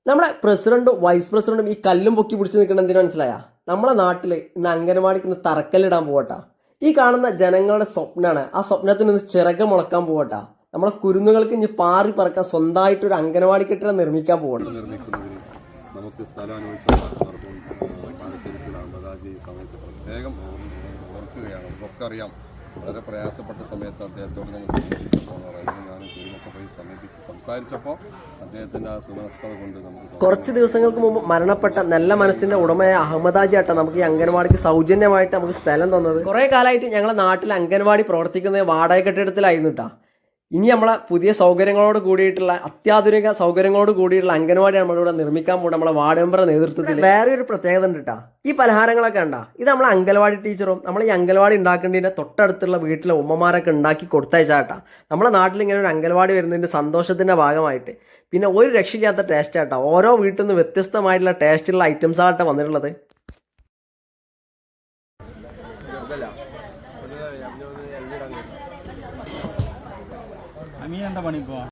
നമ്മുടെ പ്രസിഡന്റും വൈസ് പ്രസിഡന്റും ഈ കല്ലും പൊക്കി പിടിച്ച് നിൽക്കണം എന്തിനു മനസ്സിലായ? നമ്മളെ നാട്ടിൽ ഇന്ന് അംഗനവാടിക്ക് ഇന്ന് തറക്കല്ലിടാൻ പോകട്ടാ. ഈ കാണുന്ന ജനങ്ങളുടെ സ്വപ്നമാണ്. ആ സ്വപ്നത്തിന് ഇന്ന് ചിറക് മുളക്കാൻ പോകട്ടാ. നമ്മളെ കുരുന്നുകൾക്ക് ഇനി പാറി പറക്കാൻ സ്വന്തമായിട്ട് ഒരു അംഗനവാടി കെട്ടിടം നിർമ്മിക്കാൻ പോകണം. നമുക്ക് സ്ഥലം അനുവദിച്ച സമയത്ത് പ്രത്യേകം ഓർക്കുകയാണ്. നമുക്കൊക്കെ അറിയാം, വളരെ പ്രയാസപ്പെട്ട സമയത്ത് അദ്ദേഹത്തോട് നമ്മൾ സമീപിച്ചപ്പോൾ ഞാൻ കുടുംബമൊക്കെ പോയി സമീപിച്ച് സംസാരിച്ചപ്പോൾ അദ്ദേഹത്തിൻ്റെ ആ സുമനസ്കത കൊണ്ട് നമുക്ക് കുറച്ച് ദിവസങ്ങൾക്ക് മുമ്പ് മരണപ്പെട്ട നല്ല മനസ്സിന്റെ ഉടമയായ അഹമ്മദാജി ആട്ട നമുക്ക് ഈ അംഗൻവാടിക്ക് സൗജന്യമായിട്ട് നമുക്ക് സ്ഥലം തന്നത്. കുറേ കാലമായിട്ട് ഞങ്ങളുടെ നാട്ടിൽ അംഗൻവാടി പ്രവർത്തിക്കുന്നത് വാടക കെട്ടിടത്തിലായിരുന്നു കേട്ടോ. ഇനി നമ്മളെ പുതിയ സൗകര്യങ്ങളോട് കൂടിയിട്ടുള്ള അത്യാധുനിക സൗകര്യങ്ങളോട് കൂടിയിട്ടുള്ള അംഗൻവാടി നമ്മളിവിടെ നിർമ്മിക്കാൻ പോകും നമ്മളെ വാർഡ് മെമ്പറുടെ നേതൃത്വത്തിൽ. വേറെ ഒരു പ്രത്യേകത ഉണ്ട് കേട്ടോ. ഈ പലഹാരങ്ങളൊക്കെ ഉണ്ടാ, ഇത് നമ്മളെ അംഗൻവാടി ടീച്ചറും നമ്മൾ ഈ അംഗൻവാടി ഉണ്ടാക്കേണ്ടതിൻ്റെ തൊട്ടടുത്തുള്ള വീട്ടിലെ ഉമ്മമാരൊക്കെ ഉണ്ടാക്കി കൊടുത്തയച്ചാട്ടാ. നമ്മളെ നാട്ടിൽ ഇങ്ങനെ ഒരു അംഗൻവാടി വരുന്നതിൻ്റെ സന്തോഷത്തിൻ്റെ ഭാഗമായിട്ട്. പിന്നെ ഒരു രക്ഷയില്ലാത്ത ടേസ്റ്റ് ആട്ടോ. ഓരോ വീട്ടിൽ നിന്ന് വ്യത്യസ്തമായിട്ടുള്ള ടേസ്റ്റുള്ള ഐറ്റംസ് ആട്ടോ വന്നിട്ടുള്ളത്. আমি একটা বানিয়ে